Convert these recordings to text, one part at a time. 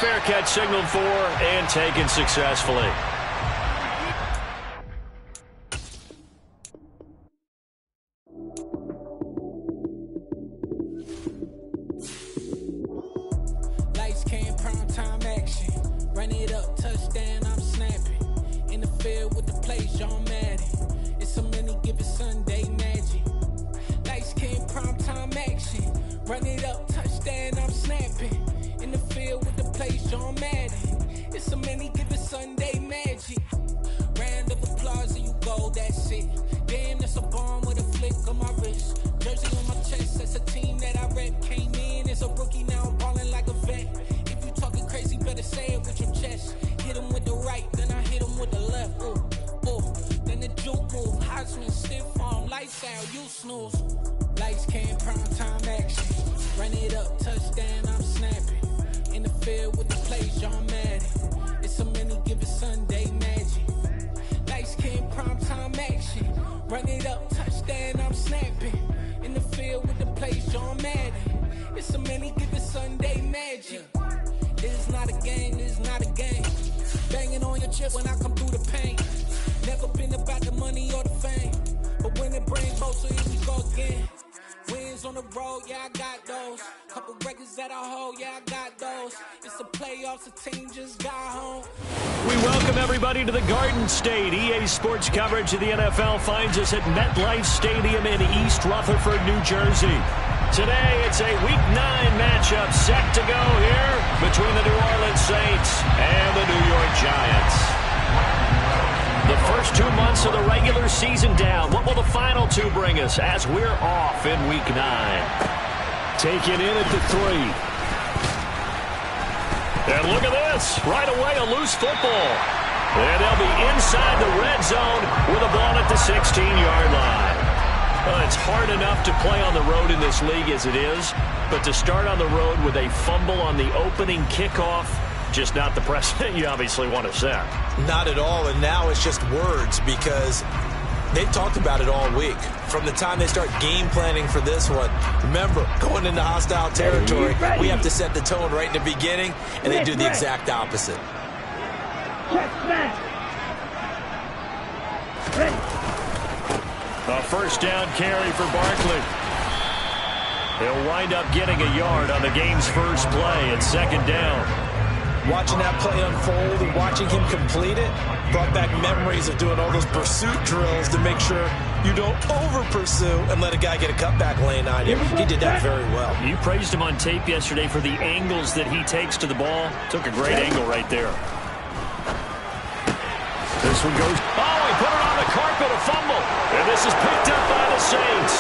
fair catch signaled for and taken successfully. Lights came, prime time action. Run it up, touchdown, I'm snapping. In the field with the play, John Madden. It's a many given Sunday magic. Lights came, prime time action. Run it up, touchdown, I'm snapping. In the field with the play, John Madden. It's a many given Sunday magic. Round of applause and you go, that's it. Damn, that's a bomb with a flick on my wrist. Jersey on my chest, that's a team that I rep. Came in as a rookie, now I'm ballin' like a vet. If you talking crazy, better say it with your chest. Hit him with the right, then I hit him with the left. Ooh, ooh. Then the juke move, Heisman, stiff arm, lights out, you snooze. Lights came, prime time action. Run it up, touchdown, I'm snapping. In the field with the play, John Madden. It's a many given Sunday magic. Lights came, prime time action. Run it up, touchdown, I'm snapping. In the field with the play, John Madden. It's a many given Sunday magic. This is not a game, this is not a game. Banging on your chip when I come through the pain. Never been about the money or the fame. But when it brings both, so here we go again. Wins on the road, yeah, I got those. Couple records that I hold, yeah, I got those. It's the playoffs, the team just got home. We welcome everybody to the Garden State. EA Sports coverage of the NFL finds us at MetLife Stadium in East Rutherford, New Jersey. Today, it's a Week 9 matchup set to go here between the New Orleans Saints and the New York Giants. The first 2 months of the regular season down. What will the final two bring us as we're off in Week 9? Taken in at the 3. And look at this. Right away, a loose football. And they'll be inside the red zone with a ball at the 16-yard line. Well, it's hard enough to play on the road in this league as it is, but to start on the road with a fumble on the opening kickoff, just not the precedent you obviously want to set. Not at all, and now it's just words because they've talked about it all week. From the time they start game planning for this one, remember, going into hostile territory, we have to set the tone right in the beginning, and they do the exact opposite. A first down carry for Barkley. He'll wind up getting a yard on the game's first play at second down. Watching that play unfold and watching him complete it brought back memories of doing all those pursuit drills to make sure you don't over-pursue and let a guy get a cutback lane on you. He did that very well. You praised him on tape yesterday for the angles that he takes to the ball. Took a great angle right there. This one goes. Oh, he put it on the carpet, a fumble. And this is picked up by the Saints.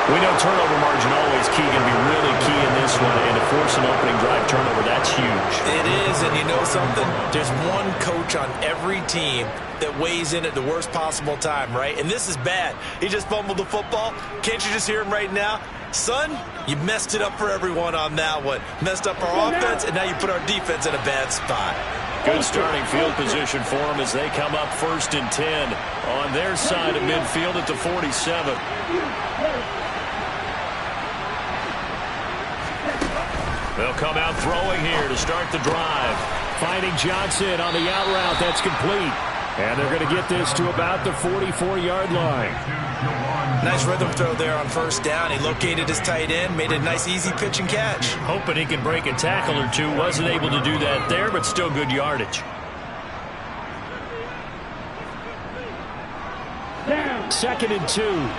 We know turnover margin always key, going to be really key in this one, and to force an opening drive turnover, that's huge. It is, and you know something? There's one coach on every team that weighs in at the worst possible time, right? And this is bad. He just fumbled the football. Can't you just hear him right now? Son, you messed it up for everyone on that one. Messed up our offense, and now you put our defense in a bad spot. Good starting field position for them as they come up 1st and 10 on their side of midfield at the 47. They'll come out throwing here to start the drive. Finding Johnson on the out route. That's complete. And they're going to get this to about the 44-yard line. Nice rhythm throw there on first down. He located his tight end, made a nice easy pitch and catch. Hoping he can break a tackle or two. Wasn't able to do that there, but still good yardage. 2nd and 2.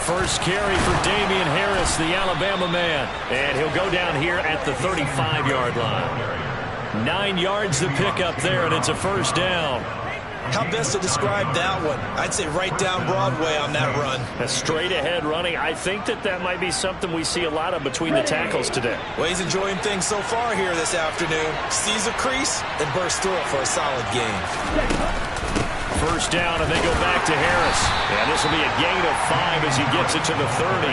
First carry for Damian Harris, the Alabama man. And he'll go down here at the 35-yard line. 9 yards to pick up there, and it's a first down. How best to describe that one? I'd say right down Broadway on that run. A straight-ahead running. I think that might be something we see a lot of between the tackles today. Well, he's enjoying things so far here this afternoon. Sees a crease and bursts through it for a solid gain. First down, and they go back to Harris. And this will be a gain of 5 as he gets it to the 30.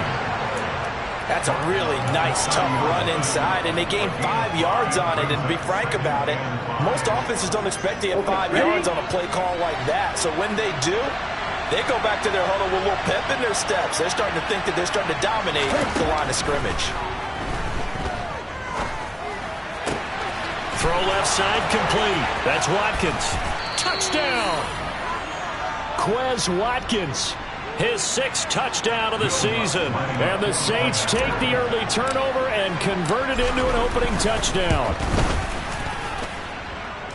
That's a really nice, tough run inside, and they gained 5 yards on it. And to be frank about it, most offenses don't expect to get 5 yards on a play call like that. So when they do, they go back to their huddle with a little pep in their steps. They're starting to think that they're starting to dominate the line of scrimmage. Throw left side complete. That's Watkins. Touchdown! Quez Watkins. His 6th touchdown of the season. And the Saints take the early turnover and convert it into an opening touchdown.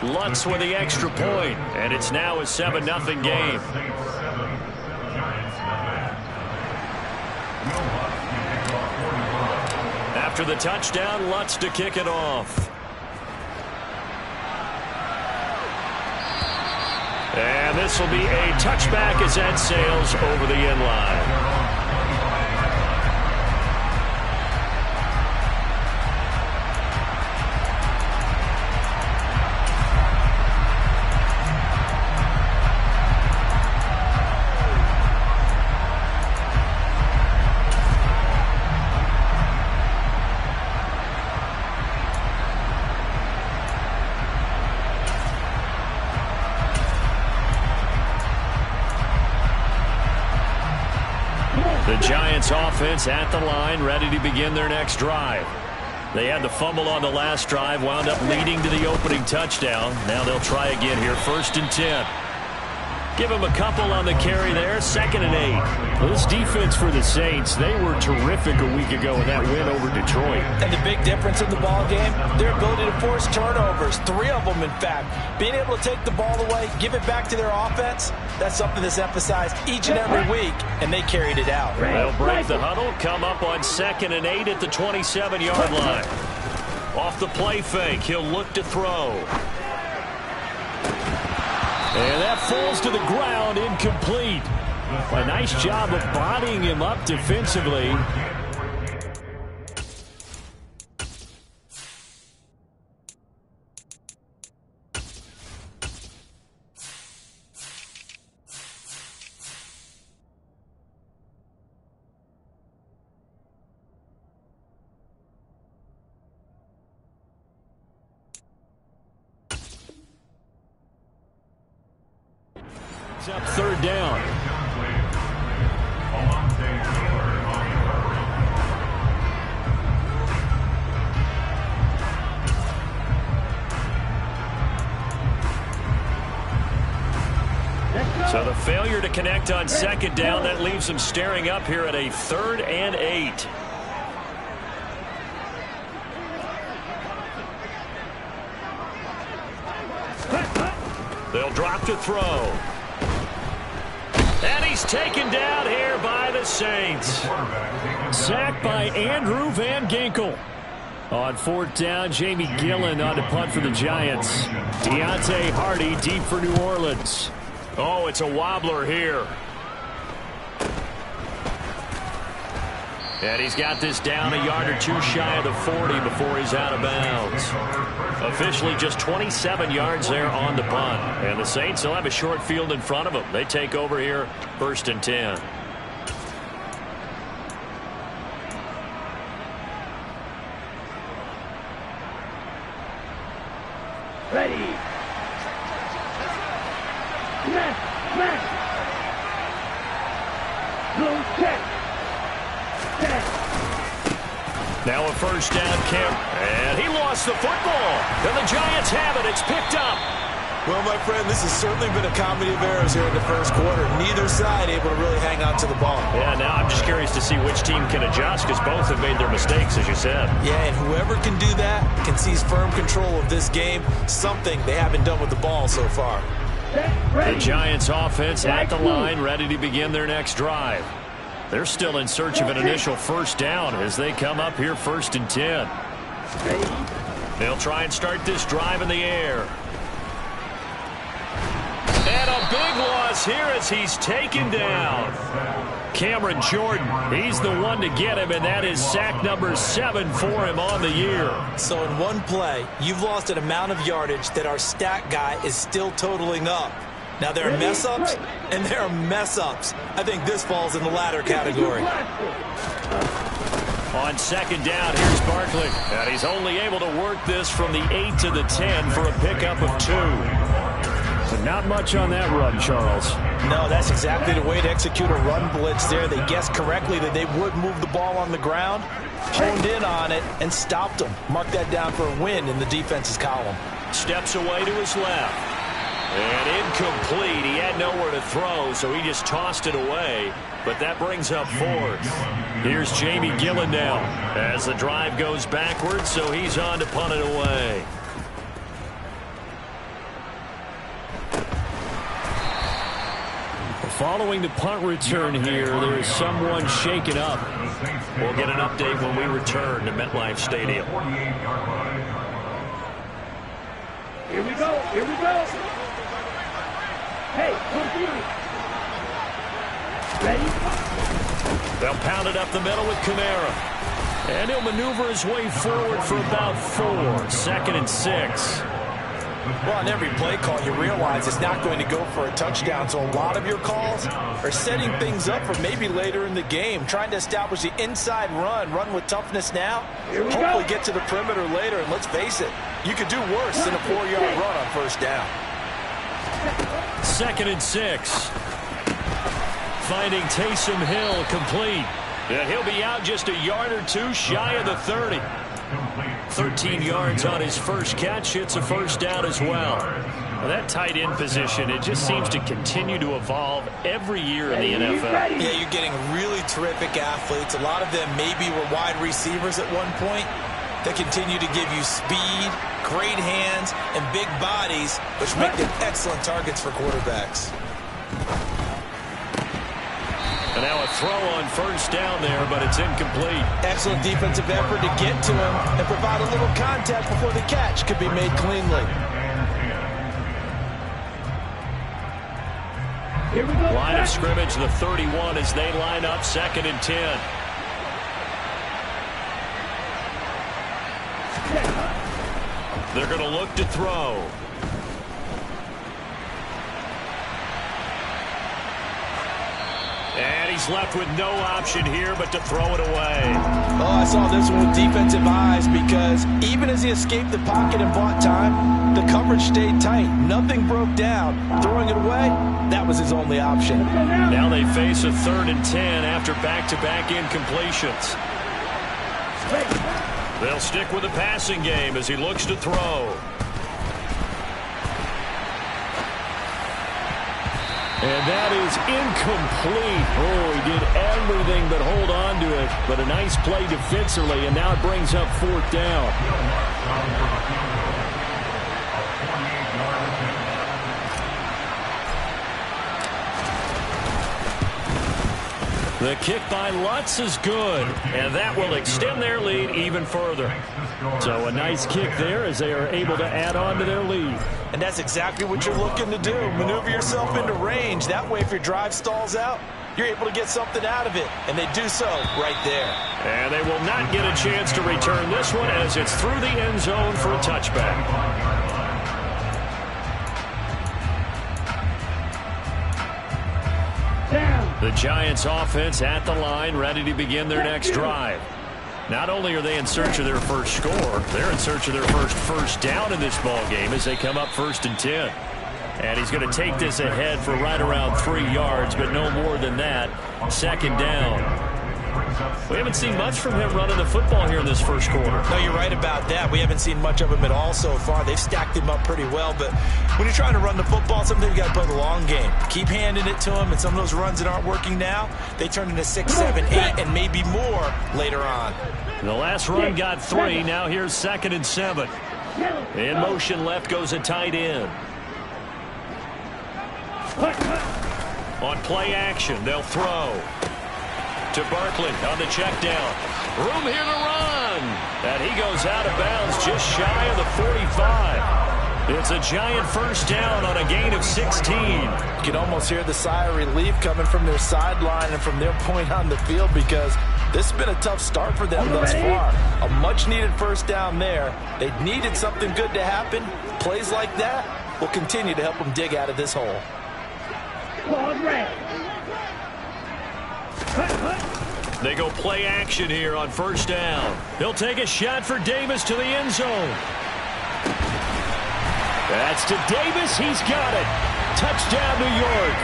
Lutz with the extra point, and it's now a 7-0 game. After the touchdown, Lutz to kick it off. And this will be a touchback as that sails over the end line. The Giants offense at the line, ready to begin their next drive. They had the fumble on the last drive, wound up leading to the opening touchdown. Now they'll try again here, 1st and 10. Give them a couple on the carry there, 2nd and 8. Well, this defense for the Saints, they were terrific a week ago in that win over Detroit. And the big difference in the ball game, their ability to force turnovers, 3 of them in fact. Being able to take the ball away, give it back to their offense, that's something that's emphasized each and every week, and they carried it out. They'll break the huddle, come up on 2nd and 8 at the 27-yard line. Off the play fake, he'll look to throw. And that falls to the ground, incomplete. A nice job of bodying him up defensively. It's up 3rd down. So the failure to connect on 2nd down, that leaves them staring up here at a 3rd and 8. They'll drop to throw. And he's taken down here by the Saints. Sacked by Andrew Van Ginkel. On 4th down, Jamie Gillen on to punt for the Giants. Deontay Hardy deep for New Orleans. Oh, it's a wobbler here. And he's got this down a yard or 2 shy of the 40 before he's out of bounds. Officially just 27 yards there on the punt. And the Saints will have a short field in front of them. They take over here, 1st and 10. Ready. Smash. Blue check. Now a 1st down, Kemp. And he lost the football. And the Giants have it. It's picked up. Well, my friend, this has certainly been a comedy of errors here in the 1st quarter. Neither side able to really hang on to the ball. Yeah, now I'm just curious to see which team can adjust because both have made their mistakes, as you said. Yeah, and whoever can do that can seize firm control of this game, something they haven't done with the ball so far. The Giants offense at the line, ready to begin their next drive. They're still in search of an initial 1st down as they come up here 1st and 10. They'll try and start this drive in the air. And a big loss here as he's taken down. Cameron Jordan, he's the one to get him, and that is sack number 7 for him on the year. So in one play, you've lost an amount of yardage that our stat guy is still totaling up. Now, there are mess-ups, and there are mess-ups. I think this falls in the latter category. On second down, here's Barkley. And he's only able to work this from the 8 to the 10 for a pickup of 2. But not much on that run, Charles. No, that's exactly the way to execute a run blitz there. They guessed correctly that they would move the ball on the ground, honed in on it, and stopped them. Mark that down for a win in the defense's column. Steps away to his left. And incomplete. He had nowhere to throw, so he just tossed it away. But that brings up 4th. Here's Jamie Gillen now as the drive goes backwards, so he's on to punt it away. Following the punt return here, there is someone shaken up. We'll get an update when we return to MetLife Stadium. Here we go. Here we go. Hey, continue. Ready? They'll pound it up the middle with Kamara. And he'll maneuver his way forward for about 4. 2nd and 6. Well, on every play call, you realize it's not going to go for a touchdown. So a lot of your calls are setting things up for maybe later in the game, trying to establish the inside run with toughness now, hopefully get to the perimeter later. And let's face it, you could do worse than a 4-yard run on first down. 2nd and 6. Finding Taysom Hill complete. And he'll be out just a yard or 2 shy of the 30. 13 yards on his first catch. It's a first down as well. That tight end position, it just seems to continue to evolve every year in the NFL. Yeah, you're getting really terrific athletes. A lot of them maybe were wide receivers at one point. They continue to give you speed, great hands, and big bodies, which make them excellent targets for quarterbacks. And now a throw on first down there, but it's incomplete. Excellent defensive effort to get to him and provide a little contact before the catch could be made cleanly. Here we go. Line of scrimmage, the 31 as they line up 2nd and 10. They're going to look to throw. And he's left with no option here but to throw it away. Oh, I saw this one with defensive eyes because even as he escaped the pocket and bought time, the coverage stayed tight. Nothing broke down. Throwing it away, that was his only option. Now they face a 3rd and 10 after back-to-back incompletions. They'll stick with the passing game as he looks to throw. And that is incomplete. Oh, he did everything but hold on to it. But a nice play defensively, and now it brings up 4th down. The kick by Lutz is good, and that will extend their lead even further. So a nice kick there as they are able to add on to their lead. And that's exactly what you're looking to do. Maneuver yourself into range. That way, if your drive stalls out, you're able to get something out of it. And they do so right there. And they will not get a chance to return this one as it's through the end zone for a touchback. The Giants offense at the line, ready to begin their next drive. Not only are they in search of their first score, they're in search of their first down in this ball game as they come up 1st and 10. And he's going to take this ahead for right around 3 yards, but no more than that. 2nd down. We haven't seen much from him running the football here in this first quarter. No, you're right about that. We haven't seen much of him at all so far. They've stacked him up pretty well, but when you're trying to run the football, sometimes you got to play the long game. Keep handing it to him, and some of those runs that aren't working now, they turn into 6, 7, 8, and maybe more later on. The last run got 3. Now here's 2nd and 7. In motion left goes a tight end. On play action, they'll throw to Barkley on the check down. Room here to run. And he goes out of bounds just shy of the 45. It's a giant first down on a gain of 16. You can almost hear the sigh of relief coming from their sideline and from their point on the field because this has been a tough start for them thus far. A much-needed first down there. They needed something good to happen. Plays like that will continue to help them dig out of this hole. They go play action here on first down. He'll take a shot for Davis to the end zone. That's to Davis. He's got it. Touchdown, New York.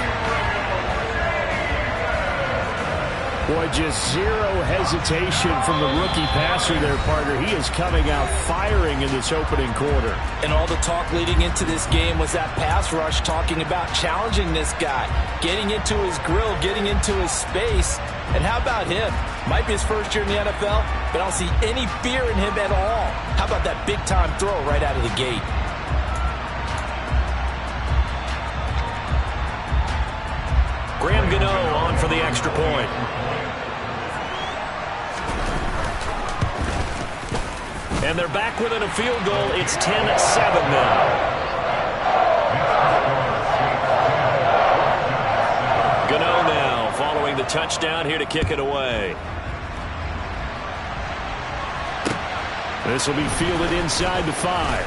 Boy, just zero hesitation from the rookie passer there, partner. He is coming out firing in this opening quarter. And all the talk leading into this game was that pass rush, talking about challenging this guy, getting into his grill, getting into his space. And how about him? Might be his first year in the NFL, but I don't see any fear in him at all. How about that big-time throw right out of the gate? Graham Gano on for the extra point. And they're back within a field goal. It's 10-7 now. Gano now following the touchdown here to kick it away. This will be fielded inside the 5.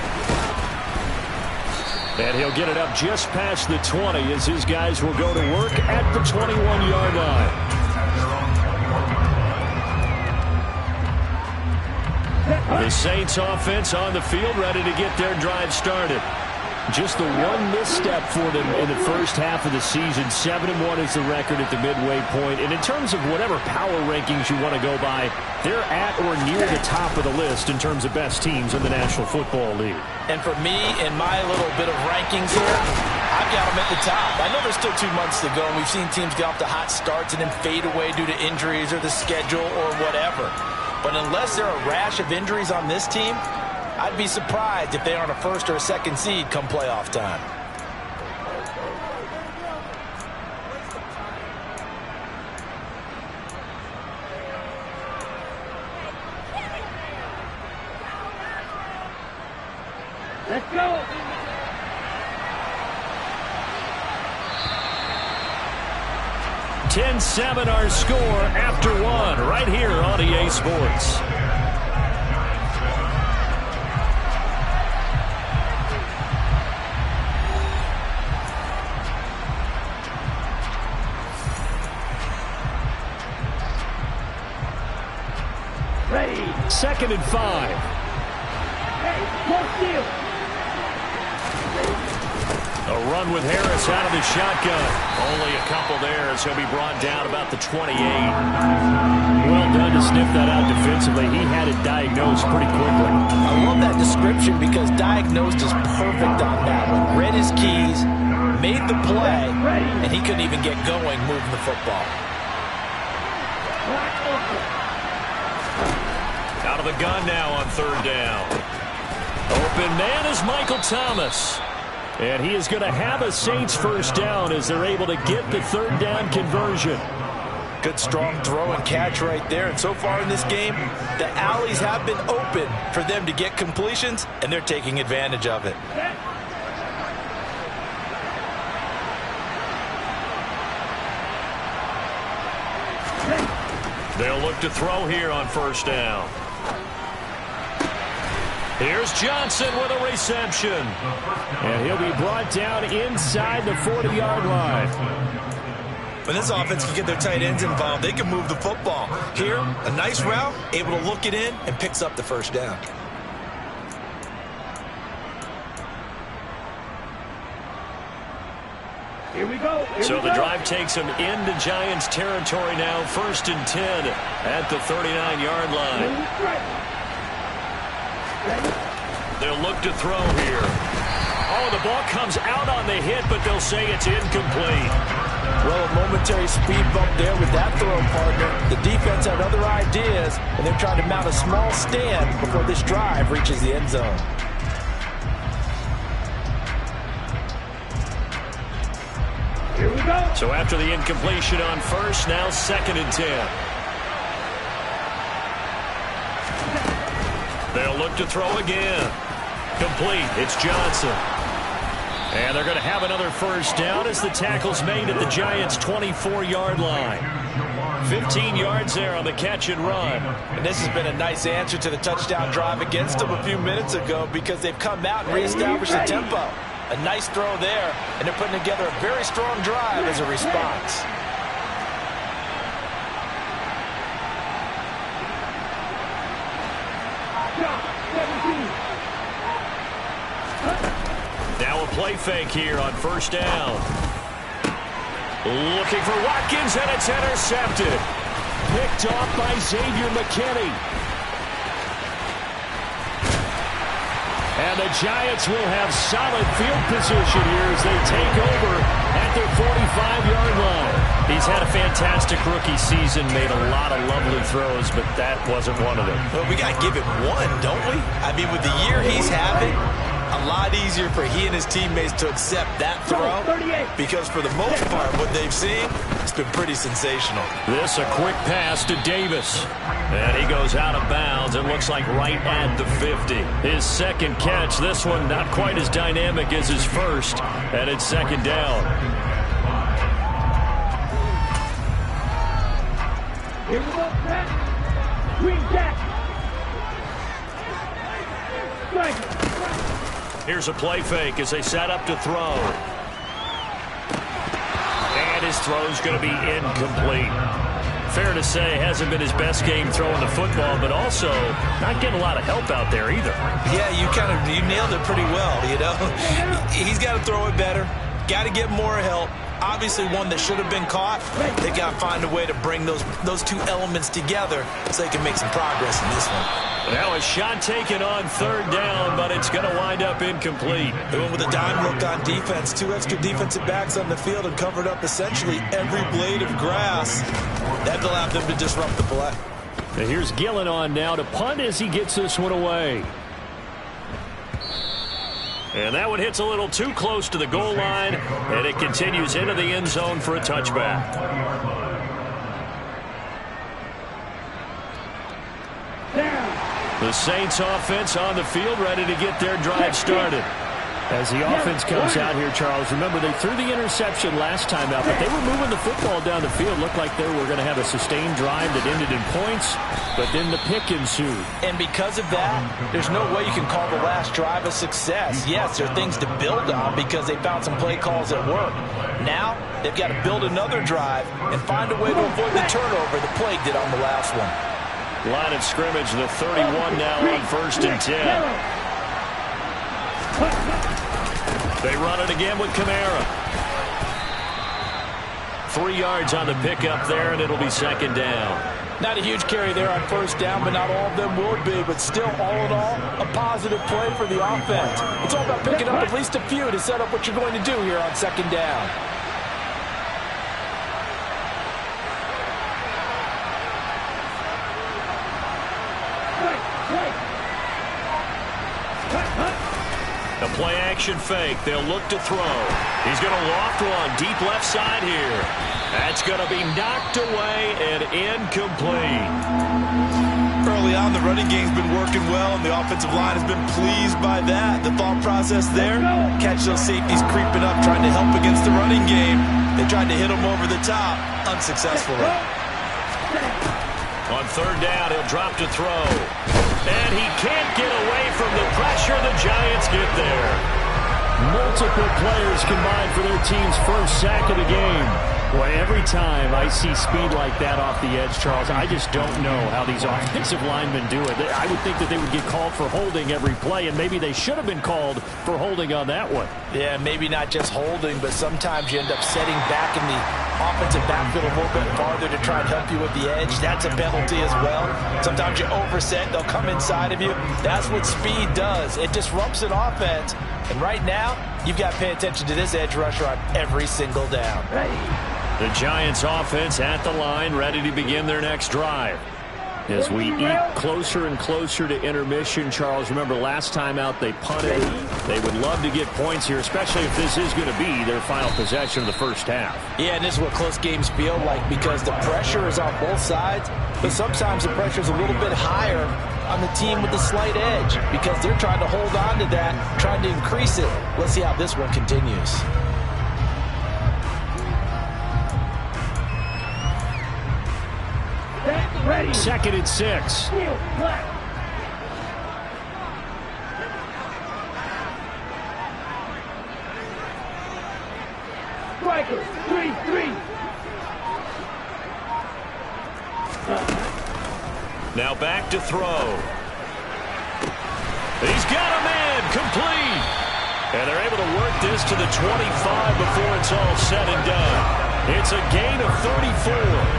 And he'll get it up just past the 20 as his guys will go to work at the 21-yard line. The Saints offense on the field, ready to get their drive started. Just the one misstep for them in the first half of the season. 7-1 is the record at the midway point. And in terms of whatever power rankings you want to go by, they're at or near the top of the list in terms of best teams in the National Football League. And for me, in my little bit of rankings here, I've got them at the top. I know there's still 2 months to go, and we've seen teams get off to hot starts and then fade away due to injuries or the schedule or whatever. But unless there are a rash of injuries on this team, I'd be surprised if they aren't a first or a second seed come playoff time. Let's go. $10-7 our score after 1 right here on EA Sports. Ready. 2nd and 5. Hey, no steal. A run with Harris out of the shotgun. Only a couple there as he'll be brought down about the 28. Well done to sniff that out defensively. He had it diagnosed pretty quickly. I love that description because diagnosed is perfect on that one. Read his keys, made the play, and he couldn't even get going moving the football. Out of the gun now on 3rd down. Open man is Michael Thomas. And he is going to have a Saints first down as they're able to get the 3rd down conversion. Good strong throw and catch right there. And so far in this game, the alleys have been open for them to get completions, and they're taking advantage of it. They'll look to throw here on 1st down. Here's Johnson with a reception. And he'll be brought down inside the 40-yard line. When this offense can get their tight ends involved, they can move the football. Here, a nice route, able to look it in, and picks up the 1st down. Here we go. So the drive takes them into Giants territory now. 1st and 10 at the 39-yard line. They'll look to throw here. Oh, the ball comes out on the hit, but they'll say it's incomplete. Well, a momentary speed bump there with that throw, partner. The defense had other ideas, and they're trying to mount a small stand before this drive reaches the end zone. Here we go. So after the incompletion on 1st, now 2nd and 10. They'll look to throw again. Complete. It's Johnson. And they're going to have another 1st down as the tackle's made at the Giants' 24-yard line. 15 yards there on the catch and run. And this has been a nice answer to the touchdown drive against them a few minutes ago because they've come out and reestablished the tempo. A nice throw there, and they're putting together a very strong drive as a response. play fake here on first down. Looking for Watkins, and it's intercepted. Picked off by Xavier McKinney. And the Giants will have solid field position here as they take over at their 45-yard line. He's had a fantastic rookie season, made a lot of lovely throws, but that wasn't one of them. Well, we got to give him one, don't we? I mean, with the year he's having, a lot easier for he and his teammates to accept that throw, because for the most part, what they've seen, it's been pretty sensational. This a quick pass to Davis. And he goes out of bounds. It looks like right at the 50. His second catch, this one not quite as dynamic as his first, and it's second down. Here we go, Pat. Green jack. Here's a play fake as they set up to throw. And his throw's going to be incomplete. Fair to say, hasn't been his best game throwing the football, but also not getting a lot of help out there either. Yeah, you nailed it pretty well, you know. He's got to throw it better. Got to get more help. Obviously one that should have been caught. They got to find a way to bring those two elements together so they can make some progress in this one. Now a shot taken on third down, but it's going to wind up incomplete. They went with a dime look on defense. Two extra defensive backs on the field and covered up essentially every blade of grass. That allowed them to disrupt the play. Now here's Gillen on now to punt as he gets this one away. And that one hits a little too close to the goal line, and it continues into the end zone for a touchback. The Saints offense on the field, ready to get their drive started. As the offense comes out here, Charles, remember they threw the interception last time out, but they were moving the football down the field. Looked like they were going to have a sustained drive that ended in points, but then the pick ensued. And because of that, there's no way you can call the last drive a success. Yes, there are things to build on because they found some play calls that work. Now, they've got to build another drive and find a way to avoid the turnover the Plague did on the last one. Line of scrimmage, the 31 now on 1st and 10. They run it again with Kamara. 3 yards on the pickup there, and it'll be second down. Not a huge carry there on first down, but not all of them will be. But still, all in all, a positive play for the offense. It's all about picking up at least a few to set up what you're going to do here on second down. A play-action fake. They'll look to throw. He's going to loft one deep left side here. That's going to be knocked away and incomplete. Early on, the running game's been working well, and the offensive line has been pleased by that. The thought process there, catch those safeties creeping up, trying to help against the running game. They tried to hit them over the top, unsuccessfully. On third down, he'll drop to throw. And he can't get away from the pressure. The Giants get there. Multiple players combined for their team's first sack of the game. Boy, every time I see speed like that off the edge, Charles, I just don't know how these offensive linemen do it. I would think that they would get called for holding every play, and maybe they should have been called for holding on that one. Yeah, maybe not just holding, but sometimes you end up setting back in the offensive backfield a little bit farther to try and help you with the edge. That's a penalty as well. Sometimes you overset, they'll come inside of you. That's what speed does. It disrupts an offense. And right now, you've got to pay attention to this edge rusher on every single down. The Giants offense at the line, ready to begin their next drive. As we eat closer and closer to intermission, Charles, remember last time out they punted. They would love to get points here, especially if this is going to be their final possession of the first half. Yeah, and this is what close games feel like because the pressure is on both sides, but sometimes the pressure is a little bit higher on the team with the slight edge because they're trying to hold on to that, trying to increase it. Let's see how this one continues. Ready. 2nd and 6. Striker, 3-3. Now back to throw. He's got a man complete. And they're able to work this to the 25 before it's all said and done. It's a gain of 34.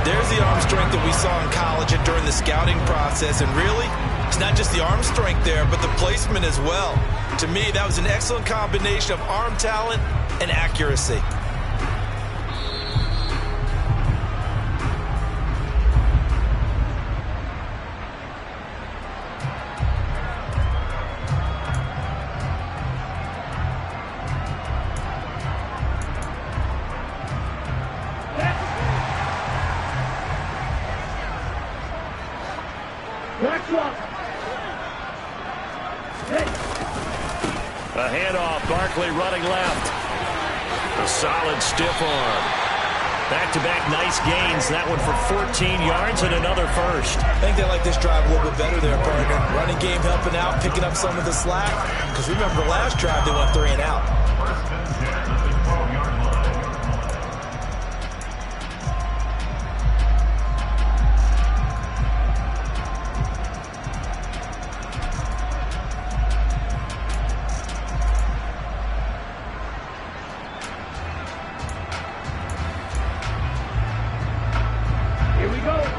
There's the arm strength that we saw in college and during the scouting process. And really, it's not just the arm strength there, but the placement as well. To me, that was an excellent combination of arm talent and accuracy. A handoff, Barkley running left. A solid stiff arm. Back-to-back nice gains. That one for 14 yards and another first. I think they like this drive a little bit better there, partner. Running game helping out, picking up some of the slack. Because remember, the last drive they went 3 and out.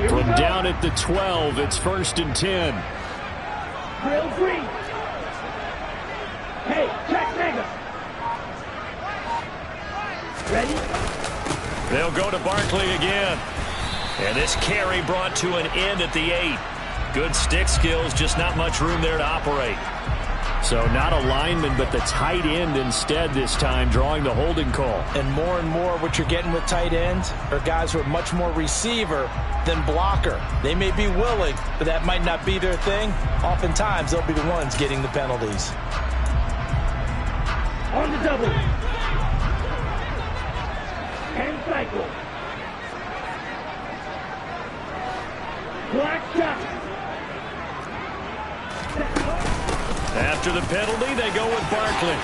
From down at the 12, it's 1st and 10. Drill green. Hey, check nigga. Ready? They'll go to Barkley again. And this carry brought to an end at the 8. Good stick skills, just not much room there to operate. So not a lineman, but the tight end instead this time, drawing the holding call. And more what you're getting with tight ends are guys who are much more receiver than blocker. They may be willing, but that might not be their thing. Oftentimes, they'll be the ones getting the penalties. On the double. And cycle. Black shot. After the penalty, they go with Barkley.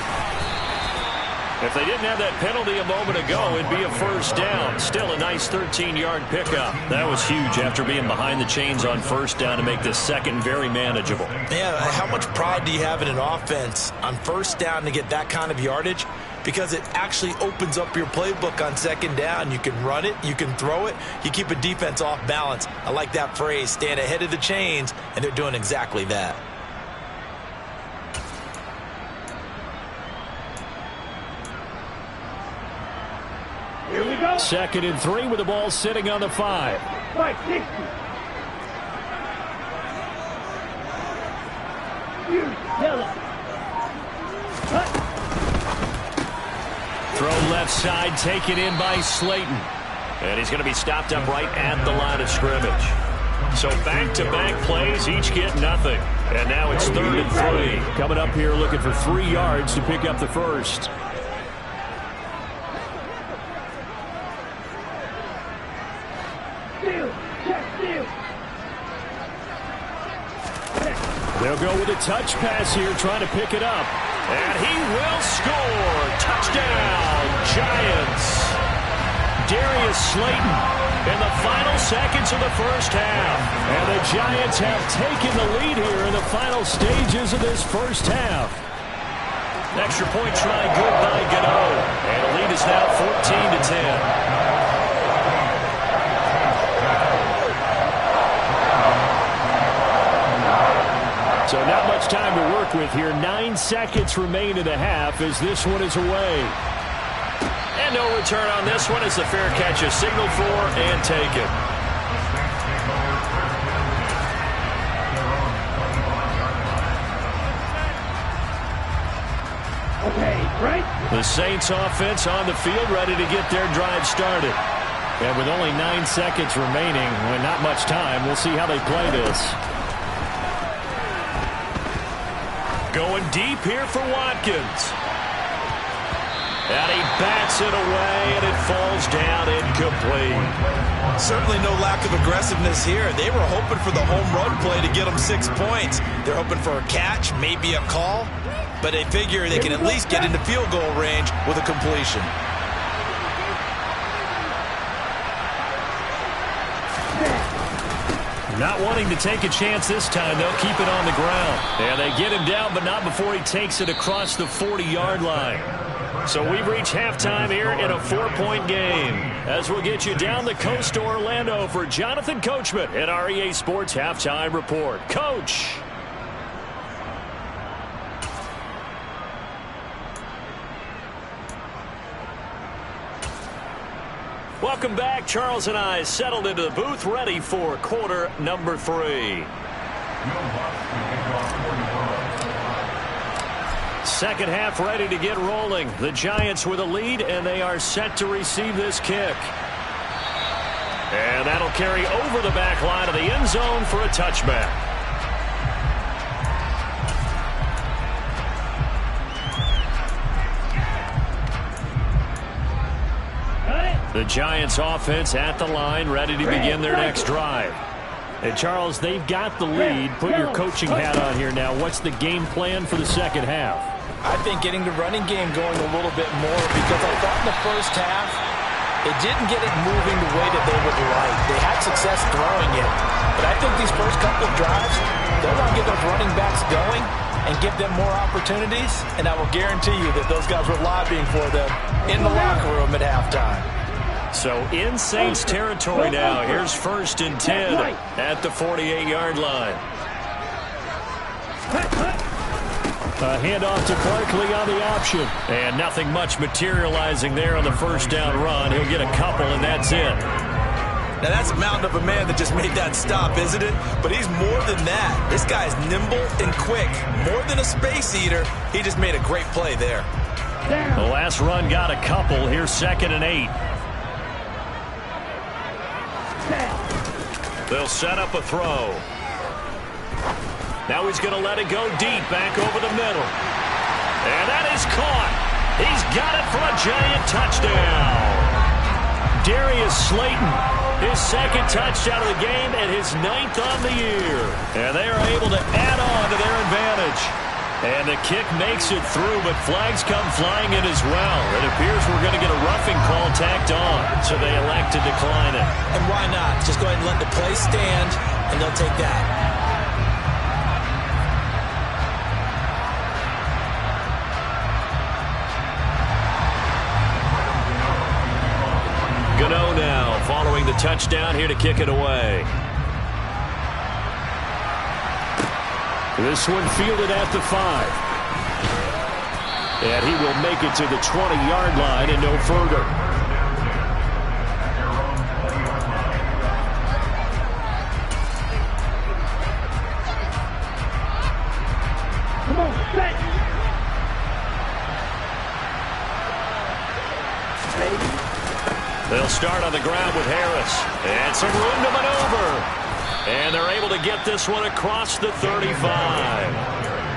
If they didn't have that penalty a moment ago, it'd be a first down. Still a nice 13-yard pickup. That was huge after being behind the chains on first down to make this second very manageable. Yeah, how much pride do you have in an offense on first down to get that kind of yardage? Because it actually opens up your playbook on second down. You can run it, you can throw it, you keep a defense off balance. I like that phrase, stand ahead of the chains, and they're doing exactly that. Here we go. 2nd and 3 with the ball sitting on the 5. 560. Yellow. Throw left side, taken in by Slayton. And he's going to be stopped up right at the line of scrimmage. So back-to-back plays, each get nothing. And now it's 3rd and 3. Coming up here looking for 3 yards to pick up the first. They'll go with a touch pass here, trying to pick it up. And he will score. Touchdown, Giants. Darius Slayton in the final seconds of the first half. And the Giants have taken the lead here in the final stages of this first half. Extra point try good by Gano. And the lead is now 14-10. So not much time to work with here. 9 seconds remain in the half as this one is away. And no return on this one as the fair catch is signaled for and taken. Okay, right? The Saints offense on the field ready to get their drive started. And with only 9 seconds remaining, and not much time, we'll see how they play this. Going deep here for Watkins. And he bats it away, and it falls down incomplete. Certainly no lack of aggressiveness here. They were hoping for the home run play to get them 6 points. They're hoping for a catch, maybe a call, but they figure they can at least get into field goal range with a completion. Not wanting to take a chance this time, they'll keep it on the ground. And they get him down, but not before he takes it across the 40-yard line. So we've reached halftime here in a 4-point game. As we'll get you down the coast to Orlando for Jonathan Coachman at our EA Sports Halftime Report. Coach. Welcome back. Charles and I settled into the booth, ready for quarter number 3. Second half ready to get rolling. The Giants with a lead, and they are set to receive this kick. And that'll carry over the back line of the end zone for a touchback. The Giants offense at the line, ready to begin their next drive. And Charles, they've got the lead. Put your coaching hat on here now. What's the game plan for the second half? I think getting the running game going a little bit more, because I thought in the first half they didn't get it moving the way that they would like. They had success throwing it. But I think these first couple of drives, they want to get those running backs going and give them more opportunities. And I will guarantee you that those guys were lobbying for them in the locker room at halftime. So in Saints territory now. Here's 1st and 10 at the 48-yard line. A handoff to Barkley on the option. And nothing much materializing there on the first down run. He'll get a couple, and that's it. Now that's a mountain of a man that just made that stop, isn't it? But he's more than that. This guy's nimble and quick. More than a space eater. He just made a great play there. The last run got a couple. Here's 2nd and 8. They'll set up a throw. Now he's going to let it go deep, back over the middle. And that is caught. He's got it for a Giant touchdown. Darius Slayton, his 2nd touchdown of the game and his 9th on the year. And they are able to add on to their advantage. And the kick makes it through, but flags come flying in as well. It appears we're going to get a roughing call tacked on, so they elect to decline it. And why not? Just go ahead and let the play stand, and they'll take that. Gano now following the touchdown here to kick it away. This one fielded at the 5. And he will make it to the 20-yard line and no further. Come on, set. They'll start on the ground with Harris. And some room to maneuver. And they're able to get this one across the 35.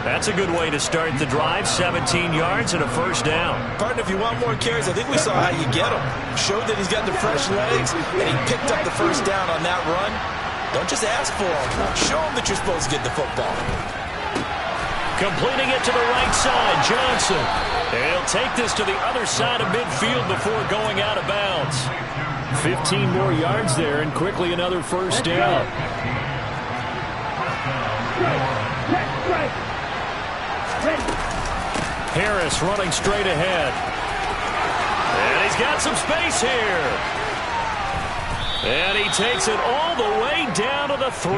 That's a good way to start the drive. 17 yards and a first down. Partner, if you want more carries, I think we saw how you get him. Showed that he's got the fresh legs, and he picked up the first down on that run. Don't just ask for him. Show him that you're supposed to get the football. Completing it to the right side, Johnson. And he'll take this to the other side of midfield before going out of bounds. 15 more yards there, and quickly another first down. Harris running straight ahead. And he's got some space here. And he takes it all the way down to the 3.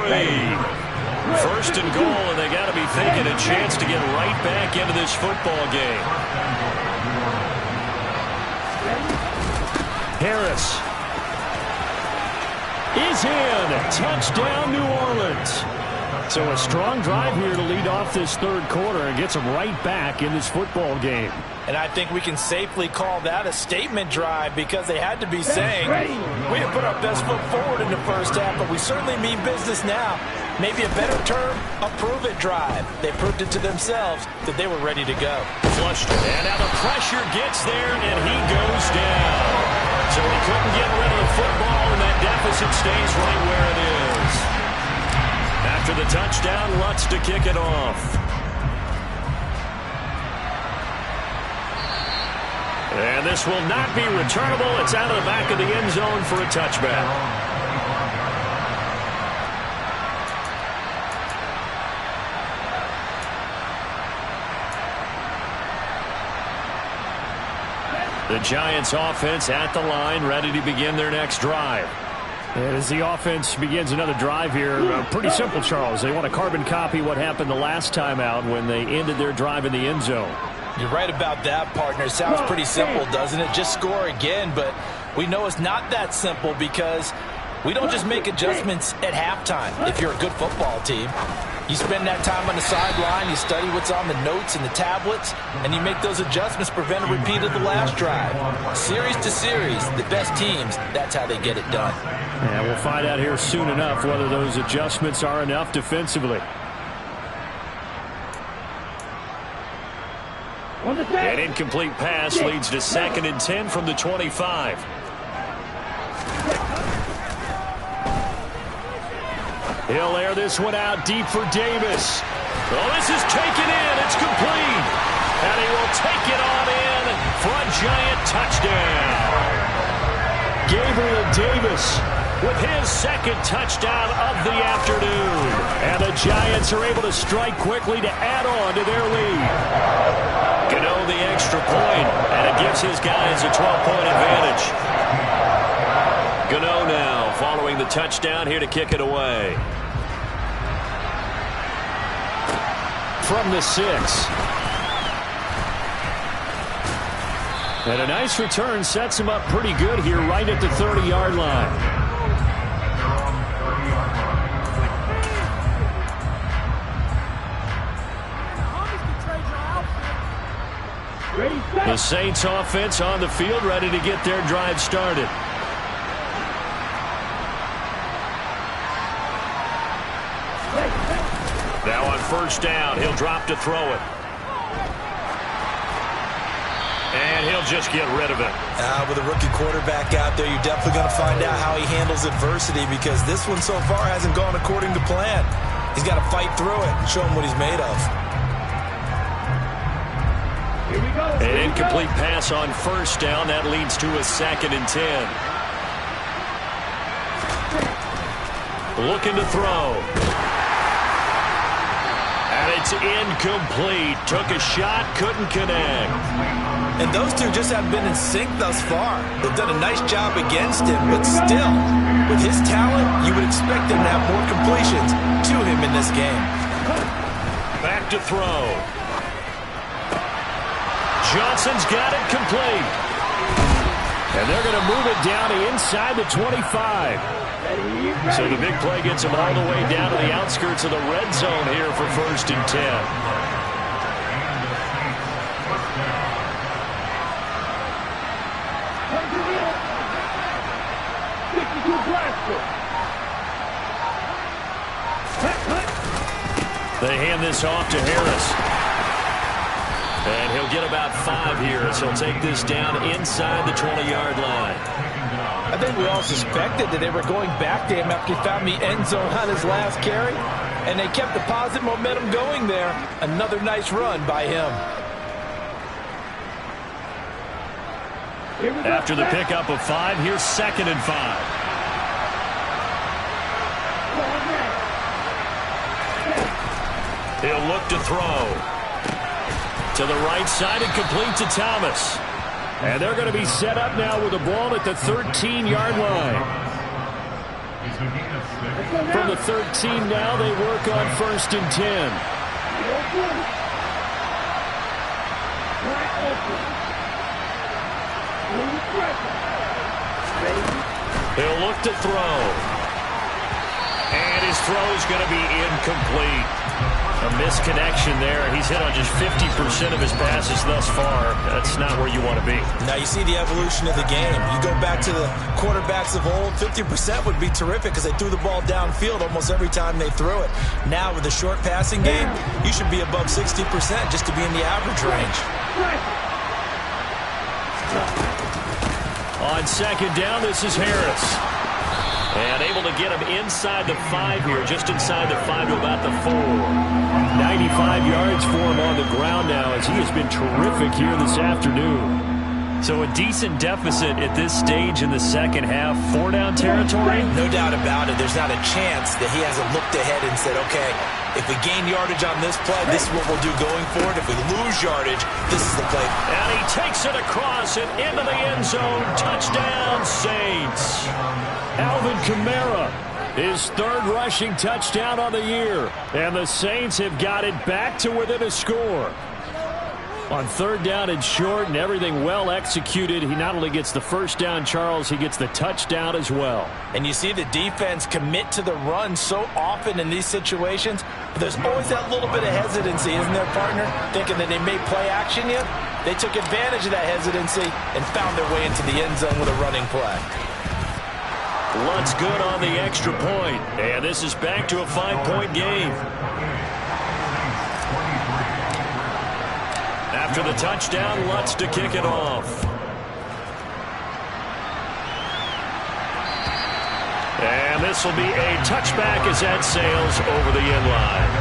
1st and goal, and they got to be thinking a chance to get right back into this football game. Harris is in. Touchdown, New Orleans. So a strong drive here to lead off this 3rd quarter and gets them right back in this football game. And I think we can safely call that a statement drive, because they had to be saying, we have put our best foot forward in the first half, but we certainly mean business now. Maybe a better term, a prove-it drive. They proved it to themselves that they were ready to go. Flushed. And now the pressure gets there, and he goes down. So he couldn't get rid of the football, and that deficit stays right where it is. After the touchdown, Lutz to kick it off. And this will not be returnable. It's out of the back of the end zone for a touchback. The Giants offense at the line, ready to begin their next drive. And as the offense begins another drive here, pretty simple, Charles. They want to carbon copy what happened the last time out when they ended their drive in the end zone. You're right about that, partner. It sounds pretty simple, doesn't it? Just score again, but we know it's not that simple because we don't just make adjustments at halftime if you're a good football team. You spend that time on the sideline, you study what's on the notes and the tablets, and you make those adjustments, prevent a repeat of the last drive. Series to series, the best teams, that's how they get it done. And we'll find out here soon enough whether those adjustments are enough defensively. An incomplete pass leads to 2nd and 10 from the 25. He'll air this one out deep for Davis. Oh, this is taken in. It's complete. And he will take it on in for a Giant touchdown. Gabriel Davis with his 2nd touchdown of the afternoon. And the Giants are able to strike quickly to add on to their lead. Gano the extra point, and it gives his guys a 12-point advantage. Gano now following the touchdown here to kick it away. From the 6. And a nice return sets him up pretty good here right at the 30-yard line. The Saints offense on the field ready to get their drive started. Now on 1st down, he'll drop to throw it. And he'll just get rid of it. With a rookie quarterback out there, you're definitely going to find out how he handles adversity because this one so far hasn't gone according to plan. He's got to fight through it and show him what he's made of. An incomplete pass on 1st down. That leads to a 2nd and 10. Looking to throw. And it's incomplete. Took a shot, couldn't connect. And those two just haven't been in sync thus far. They've done a nice job against him, but still, with his talent, you would expect him to have more completions to him in this game. Back to throw. Johnson's got it complete. And they're going to move it down to inside the 25. So the big play gets him all the way down to the outskirts of the red zone here for 1st and 10. They hand this off to Harris. And he'll get about 5 here as he'll take this down inside the 20-yard line. I think we all suspected that they were going back to him after he found the end zone on his last carry. And they kept the positive momentum going there. Another nice run by him. After the pickup of 5, here's 2nd and 5. He'll look to throw. To the right side and complete to Thomas. And they're going to be set up now with the ball at the 13-yard line. From the 13 now, they work on 1st and 10. He'll look to throw. And his throw is going to be incomplete. A misconnection there. He's hit on just 50% of his passes thus far. That's not where you want to be. Now you see the evolution of the game. You go back to the quarterbacks of old, 50% would be terrific because they threw the ball downfield almost every time they threw it. Now with the short passing game, you should be above 60% just to be in the average range. On 2nd down, this is Harris. And able to get him inside the 5 here, just inside the 5 to about the 4. 95 yards for him on the ground now as he has been terrific here this afternoon. So a decent deficit at this stage in the second half. 4-down territory? No doubt about it. There's not a chance that he hasn't looked ahead and said, okay, if we gain yardage on this play, this is what we'll do going forward. If we lose yardage, this is the play. And he takes it across and into the end zone. Touchdown, Saints. Alvin Kamara, his third rushing touchdown on the year. And the Saints have got it back to within a score. On 3rd down and short and everything well executed, he not only gets the first down, Charles, he gets the touchdown as well. And you see the defense commit to the run so often in these situations. But there's always that little bit of hesitancy, isn't there, partner? Thinking that they may play action you. They took advantage of that hesitancy and found their way into the end zone with a running play. Lutt's good on the extra point. And this is back to a 5-point game. After the touchdown, Lutt's to kick it off. And this will be a touchback as that sails over the end line.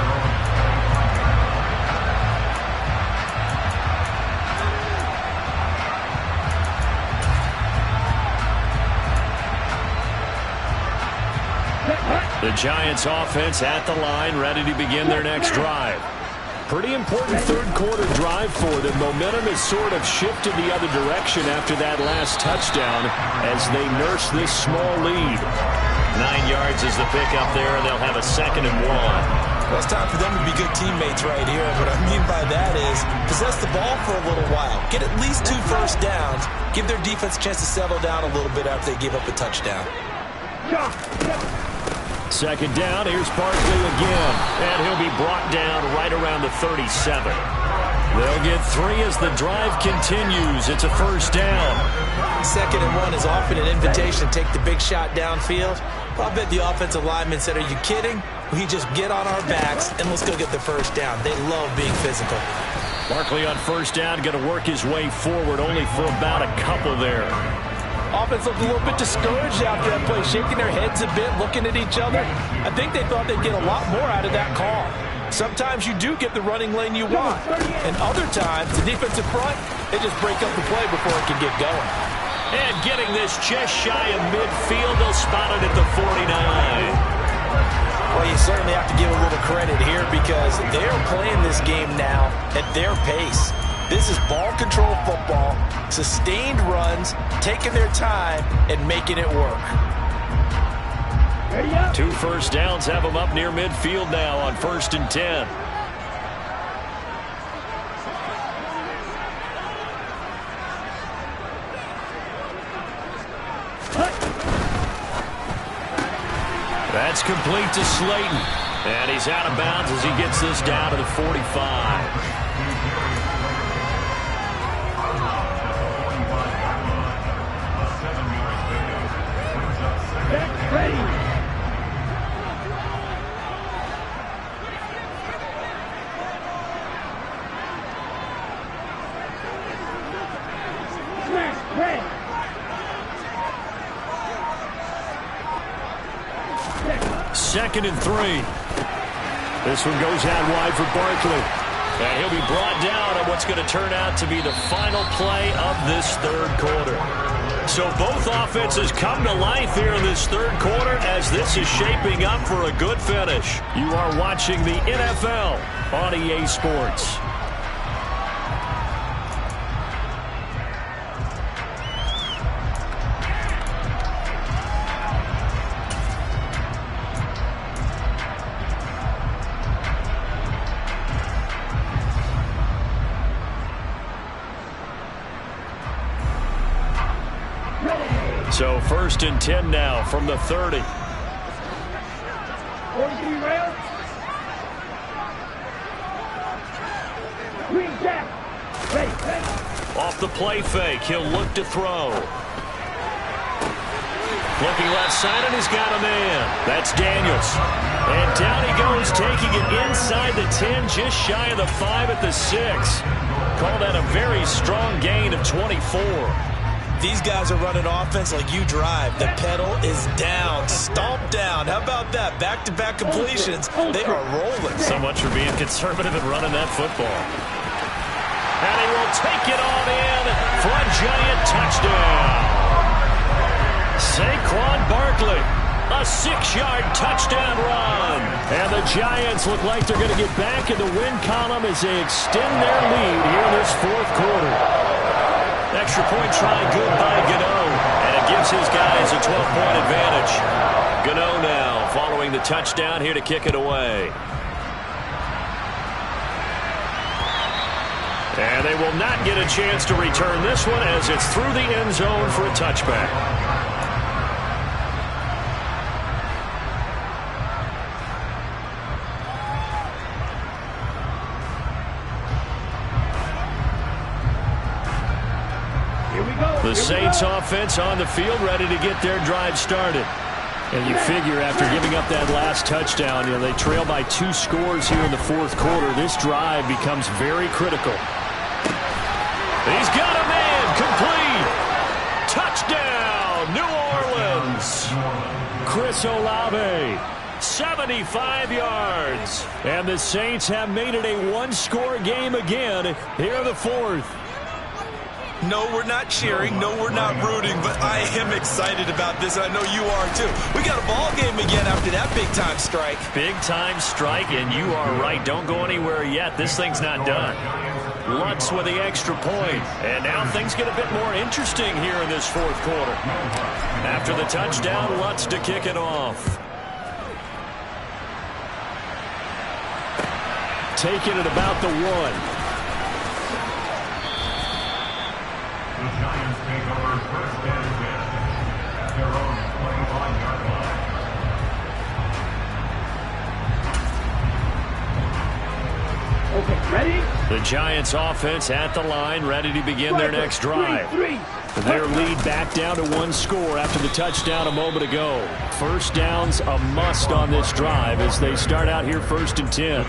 The Giants offense at the line, ready to begin their next drive. Pretty important third-quarter drive for them. Momentum has sort of shifted the other direction after that last touchdown as they nurse this small lead. 9 yards is the pickup there, and they'll have a 2nd and 1. Well, it's time for them to be good teammates right here. What I mean by that is possess the ball for a little while. Get at least 2 first downs. Give their defense a chance to settle down a little bit after they give up a touchdown. 2nd down, here's Barkley again, and he'll be brought down right around the 37. They'll get 3 as the drive continues. It's a first down. 2nd and 1 is often an invitation to take the big shot downfield. Well, I bet the offensive lineman said, are you kidding? We just get on our backs and let's go get the first down. They love being physical. Barkley on first down, going to work his way forward, only for about a couple there. Offense looked a little bit discouraged after that play, shaking their heads a bit, looking at each other. I think they thought they'd get a lot more out of that call. Sometimes you do get the running lane you want, and other times, the defensive front, they just break up the play before it can get going. And getting this just shy of midfield, they'll spot it at the 49. Well, you certainly have to give a little credit here because they're playing this game now at their pace. This is ball control football, sustained runs, taking their time, and making it work. 2 first downs have them up near midfield now on 1st and 10. That's complete to Slayton. And he's out of bounds as he gets this down to the 45. Second and 3. This one goes out wide for Barkley. And he'll be brought down on what's going to turn out to be the final play of this 3rd quarter. So both offenses come to life here in this 3rd quarter as this is shaping up for a good finish. You are watching the NFL on EA Sports. So 1st and 10 now from the 30. Off the play fake, he'll look to throw. Looking left side, and he's got a man. That's Daniels. And down he goes, taking it inside the 10, just shy of the 5 at the 6. Call that a very strong gain of 24. These guys are running offense like you drive. The pedal is down, stomped down. How about that? Back-to-back completions. They are rolling. So much for being conservative and running that football. And he will take it on in for a giant touchdown. Saquon Barkley, a 6-yard touchdown run. And the Giants look like they're going to get back in the win column as they extend their lead here in this fourth quarter. Extra point try good by Gano, and it gives his guys a 12-point advantage. Gano now following the touchdown here to kick it away. And they will not get a chance to return this one as it's through the end zone for a touchback. The Saints offense on the field ready to get their drive started. And you figure after giving up that last touchdown, they trail by 2 scores here in the fourth quarter. This drive becomes very critical. He's got a man complete. Touchdown, New Orleans. Chris Olave, 75 yards. And the Saints have made it a 1-score game again here in the fourth. No, we're not cheering. No, we're not rooting. But I am excited about this, and I know you are too. We got a ball game again after that big-time strike. Big-time strike, and you are right. Don't go anywhere yet. This thing's not done. Lutz with the extra point. And now things get a bit more interesting here in this fourth quarter. After the touchdown, Lutz to kick it off. Taking it about the 1. The Giants take over first and 10 at their own 21-yard line. Okay, ready? The Giants offense at the line, ready to begin their next drive. Their lead back down to 1 score after the touchdown a moment ago. First down's a must on this drive as they start out here 1st and 10.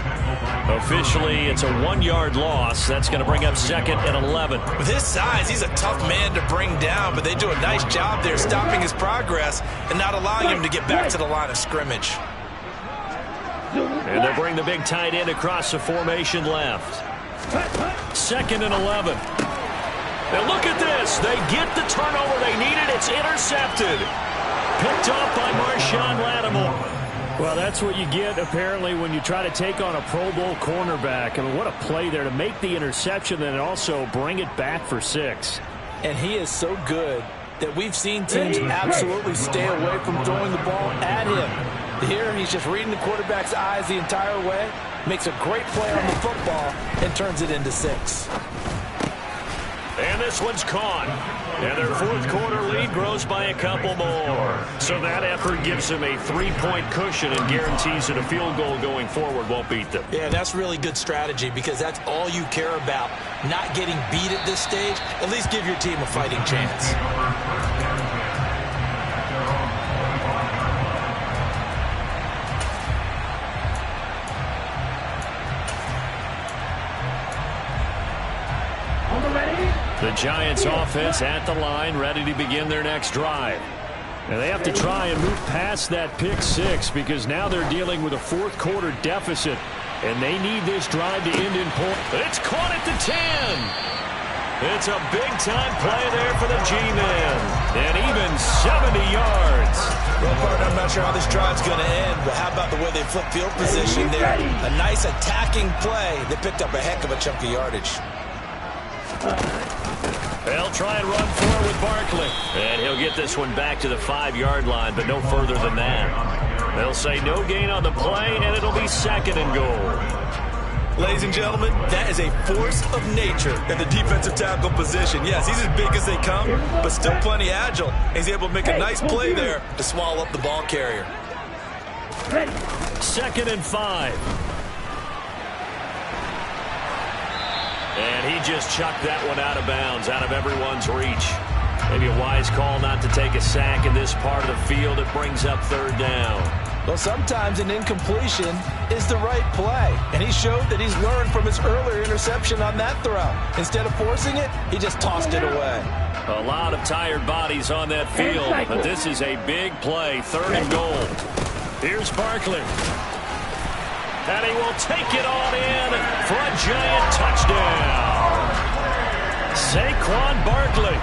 Officially, it's a 1-yard loss. That's going to bring up 2nd and 11. With his size, he's a tough man to bring down, but they do a nice job there stopping his progress and not allowing him to get back to the line of scrimmage. And they'll bring the big tight end across the formation left. 2nd and 11. Now look at this. They get the turnover they needed. It's intercepted. Picked off by Marshawn Lattimore. Well, that's what you get, apparently, when you try to take on a Pro Bowl cornerback. I mean, what a play there to make the interception and also bring it back for 6. And he is so good that we've seen teams absolutely stay away from throwing the ball at him. Here, he's just reading the quarterback's eyes the entire way, makes a great play on the football, and turns it into 6. And this one's caught. And their fourth quarter lead grows by a couple more. So that effort gives them a 3-point cushion and guarantees that a field goal going forward won't beat them. Yeah, that's really good strategy because that's all you care about. Not getting beat at this stage. At least give your team a fighting chance. The Giants offense at the line, ready to begin their next drive. And they have to try and move past that pick 6 because now they're dealing with a fourth quarter deficit. And they need this drive to end in point. It's caught at the 10. It's a big-time play there for the G-Men. And even 70 yards. Well, partner, I'm not sure how this drive's going to end, but how about the way they flip field position there? A nice attacking play. They picked up a heck of a chunk of yardage. They'll try and run for it with Barkley. And he'll get this one back to the 5-yard line, but no further than that. They'll say no gain on the play, and it'll be 2nd and goal. Ladies and gentlemen, that is a force of nature in the defensive tackle position. Yes, he's as big as they come, but still plenty agile. He's able to make a nice play there to swallow up the ball carrier. 2nd and 5. And he just chucked that one out of bounds, out of everyone's reach. Maybe a wise call not to take a sack in this part of the field. It brings up 3rd down. Well, sometimes an incompletion is the right play. And he showed that he's learned from his earlier interception on that throw. Instead of forcing it, he just tossed it away. A lot of tired bodies on that field, but this is a big play, 3rd and goal. Here's Barkley. And he will take it on in for a giant touchdown. Saquon Barkley,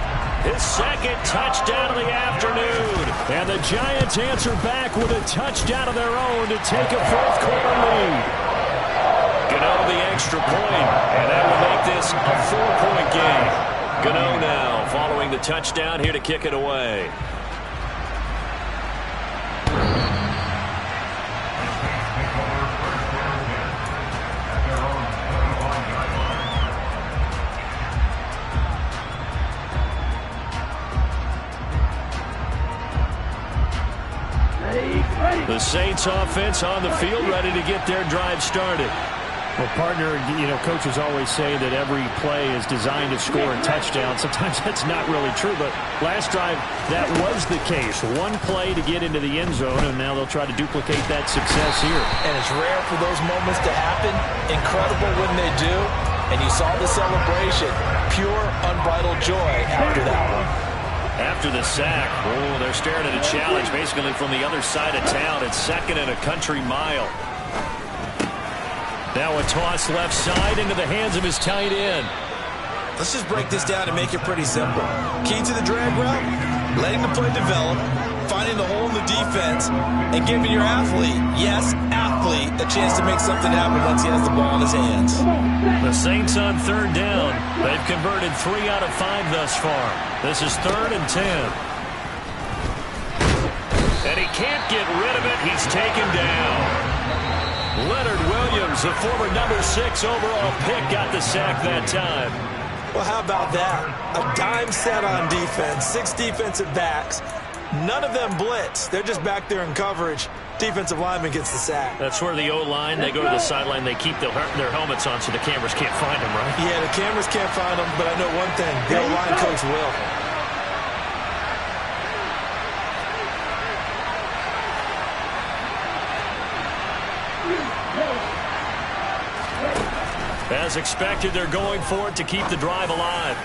his second touchdown of the afternoon. And the Giants answer back with a touchdown of their own to take a fourth-quarter lead. Gano the extra point, and that will make this a 4-point game. Gano now following the touchdown here to kick it away. The Saints offense on the field, ready to get their drive started. Well, partner, coaches always say that every play is designed to score a touchdown. Sometimes that's not really true, but last drive, that was the case. One play to get into the end zone, and now they'll try to duplicate that success here. And it's rare for those moments to happen. Incredible when they do. And you saw the celebration. Pure, unbridled joy after that one. After the sack, they're staring at a challenge basically from the other side of town. It's second and a country mile. Now a toss left side into the hands of his tight end. Let's just break this down and make it pretty simple. Key to the drag route, letting the play develop, finding the hole in the defense, and giving your athlete, yes, athlete, a chance to make something happen once he has the ball in his hands. The Saints on third down. They've converted 3 out of 5 thus far. This is 3rd and 10. And he can't get rid of it. He's taken down. Leonard Williams, the former number 6 overall pick, got the sack that time. Well, how about that? A dime set on defense, 6 defensive backs. None of them blitz. They're just back there in coverage. Defensive lineman gets the sack. That's where the O-line, they go to the sideline, they keep their helmets on so the cameras can't find them, right? Yeah, the cameras can't find them, but I know one thing. The O-line coach will. As expected, they're going for it to keep the drive alive.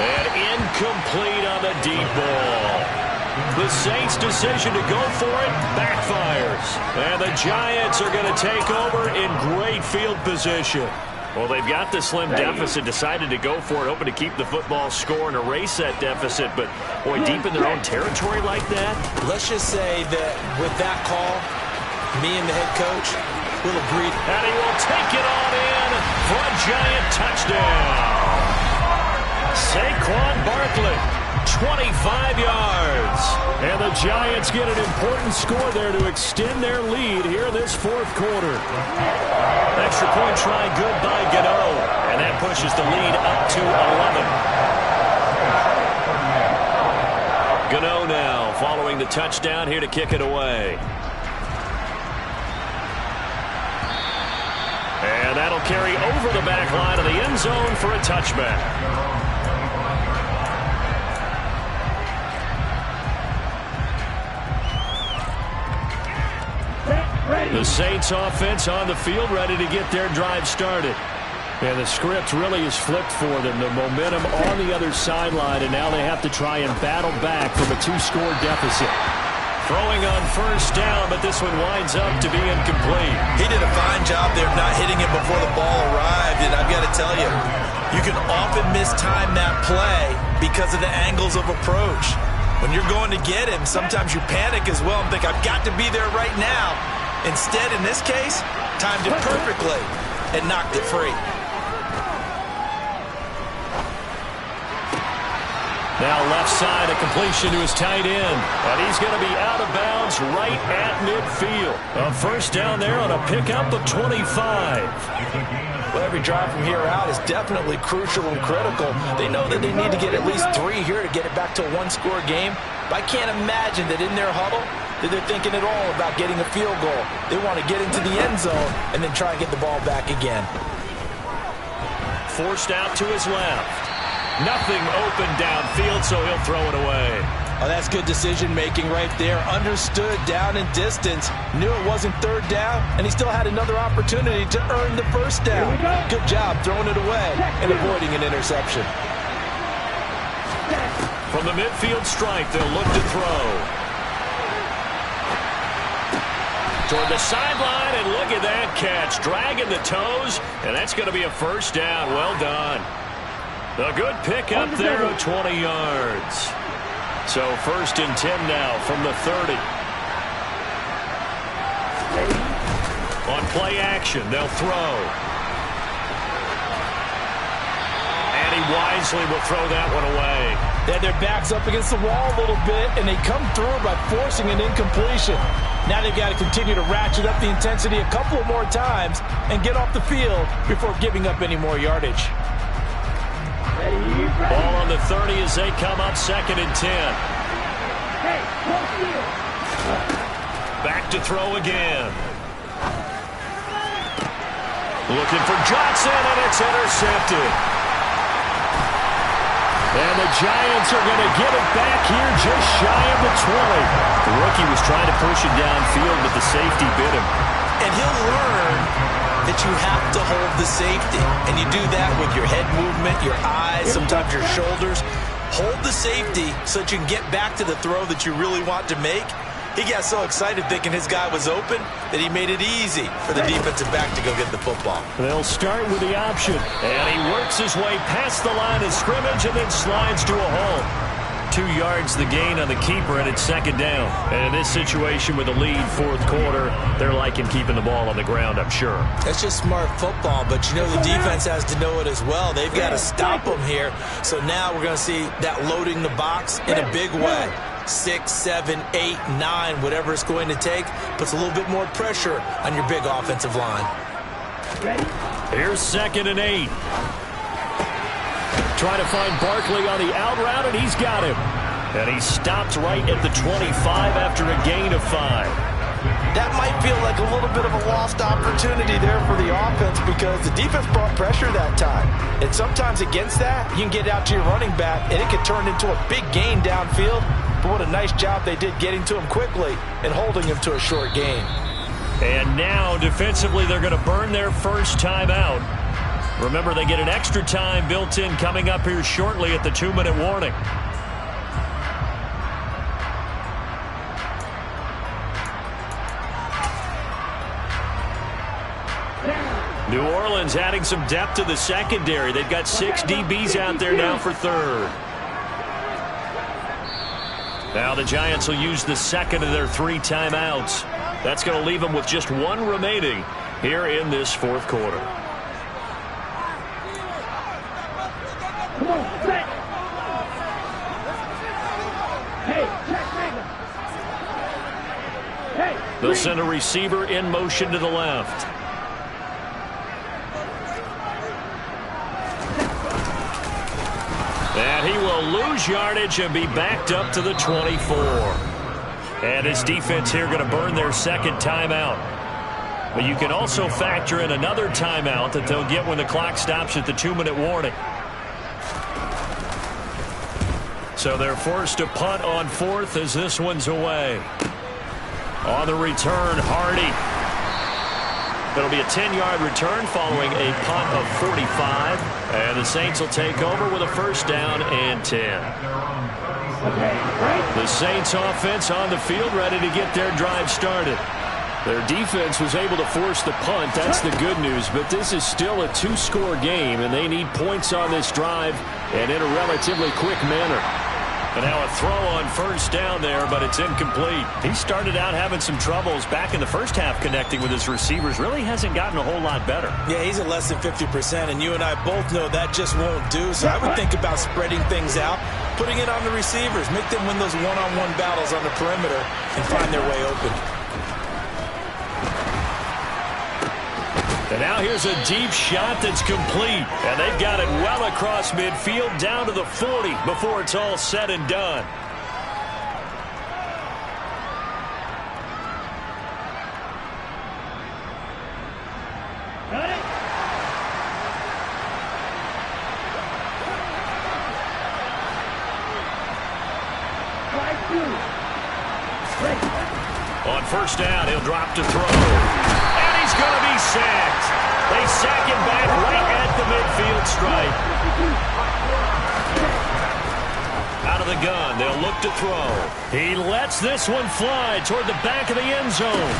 And incomplete on the deep ball. The Saints' decision to go for it backfires. And the Giants are going to take over in great field position. Well, they've got the slim deficit, decided to go for it, hoping to keep the football score and erase that deficit. But, boy, deep in their own territory like that? Let's just say that with that call, me and the head coach will agree. And he will take it on in for a Giant touchdown. Saquon Barkley, 25 yards. And the Giants get an important score there to extend their lead here in this 4th quarter. Extra point try good by Gano. And that pushes the lead up to 11. Gano now following the touchdown here to kick it away. And that'll carry over the back line of the end zone for a touchback. The Saints offense on the field ready to get their drive started. And the script really is flipped for them. The momentum on the other sideline, and now they have to try and battle back from a 2-score deficit. Throwing on first down, but this one winds up to be incomplete. He did a fine job there of not hitting it before the ball arrived, and I've got to tell you, you can often mistime that play because of the angles of approach. When you're going to get him, sometimes you panic as well and think, I've got to be there right now. Instead, in this case, timed it perfectly and knocked it free. Now left side, a completion to his tight end. And he's going to be out of bounds right at midfield. A first down there on a pickup of 25. Well, every drive from here out is definitely crucial and critical. They know that they need to get at least 3 here to get it back to a 1-score game. But I can't imagine that in their huddle that they're thinking at all about getting a field goal. They want to get into the end zone and then try and get the ball back again. Forced out to his left. Nothing open downfield, so he'll throw it away. Oh, that's good decision-making right there. Understood down and distance. Knew it wasn't 3rd down, and he still had another opportunity to earn the 1st down. Good job throwing it away and avoiding an interception. From the midfield stripe, they'll look to throw. toward the sideline, and look at that catch. Dragging the toes, and that's going to be a first down. Well done. A good pickup there of 20 yards. So 1st and 10 now from the 30. On play action, they'll throw. And he wisely will throw that one away. They had their backs up against the wall a little bit, and they come through by forcing an incompletion. Now they've got to continue to ratchet up the intensity a couple of more times and get off the field before giving up any more yardage. Ball on the 30 as they come up 2nd and 10. Back to throw again. Looking for Johnson, and it's intercepted. And the Giants are going to get it back here just shy of the 20. The rookie was trying to push it downfield, but the safety bit him. And he'll learn that you have to hold the safety. And you do that with your head movement, your eyes, sometimes your shoulders. Hold the safety so that you can get back to the throw that you really want to make. He got so excited thinking his guy was open that he made it easy for the defensive back to go get the football. They'll start with the option. And he works his way past the line of scrimmage and then slides to a hole. 2 yards the gain on the keeper, and it's 2nd down. And in this situation with the lead 4th quarter, they're liking keeping the ball on the ground, I'm sure. That's just smart football, but you know the defense has to know it as well. They've got to stop them here. So now we're going to see that loading the box in a big way. 6, 7, 8, 9, whatever it's going to take, puts a little bit more pressure on your big offensive line. Here's 2nd and 8. Trying to find Barkley on the out route, and he's got him. And he stopped right at the 25 after a gain of 5. That might feel like a little bit of a lost opportunity there for the offense because the defense brought pressure that time. And sometimes against that, you can get out to your running back, and it can turn into a big gain downfield. But what a nice job they did getting to him quickly and holding him to a short gain. And now, defensively, they're going to burn their first timeout. Remember, they get an extra time built in coming up here shortly at the 2-minute warning. New Orleans adding some depth to the secondary. They've got 6 DBs out there now for 3rd. Now the Giants will use the 2nd of their 3 timeouts. That's going to leave them with just 1 remaining here in this 4th quarter. Come on, set. Hey, they'll send a receiver in motion to the left. And he will lose yardage and be backed up to the 24. And his defense here going to burn their 2nd timeout. But you can also factor in another timeout that they'll get when the clock stops at the 2-minute warning. So they're forced to punt on 4th as this one's away. On the return, Hardy. It'll be a 10-yard return following a punt of 45. And the Saints will take over with a 1st down and 10. The Saints offense on the field ready to get their drive started. Their defense was able to force the punt. That's the good news. But this is still a 2-score game, and they need points on this drive and in a relatively quick manner. And now a throw on 1st down there, but it's incomplete. He started out having some troubles back in the first half connecting with his receivers. Really hasn't gotten a whole lot better. Yeah, he's at less than 50%, and you and I both know that just won't do. So I would think about spreading things out, putting it on the receivers, make them win those one-on-one battles on the perimeter and find their way open. And now here's a deep shot that's complete. And they've got it well across midfield down to the 40 before it's all said and done. got it. On 1st down, he'll drop to throw. And he's going to be sacked. They sack him back right at the midfield stripe. Out of the gun, they'll look to throw. He lets this one fly toward the back of the end zone.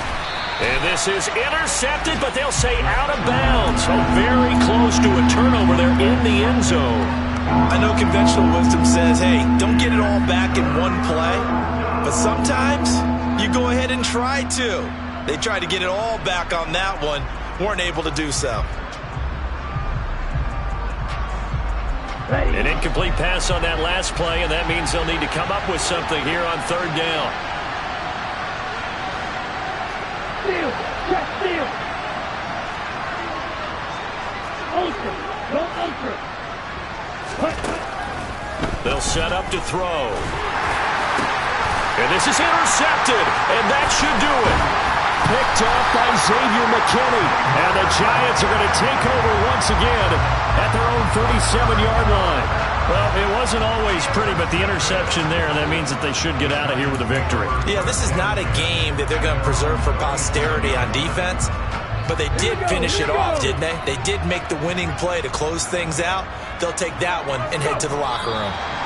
And this is intercepted, but they'll say out of bounds. So very close to a turnover there in the end zone. I know conventional wisdom says, hey, don't get it all back in one play. But sometimes you go ahead and try to. They tried to get it all back on that one. Weren't able to do so. An incomplete pass on that last play, and that means they'll need to come up with something here on third down. Steal! Check steal! Ultra! Go ultra! They'll set up to throw. And this is intercepted, and that should do it. Picked off by Xavier McKinney. And the Giants are going to take over once again at their own 37-yard line. Well, it wasn't always pretty, but the interception there, that means that they should get out of here with a victory. Yeah, this is not a game that they're going to preserve for posterity on defense, but they did finish it off, didn't they? They did make the winning play to close things out. They'll take that one and head to the locker room.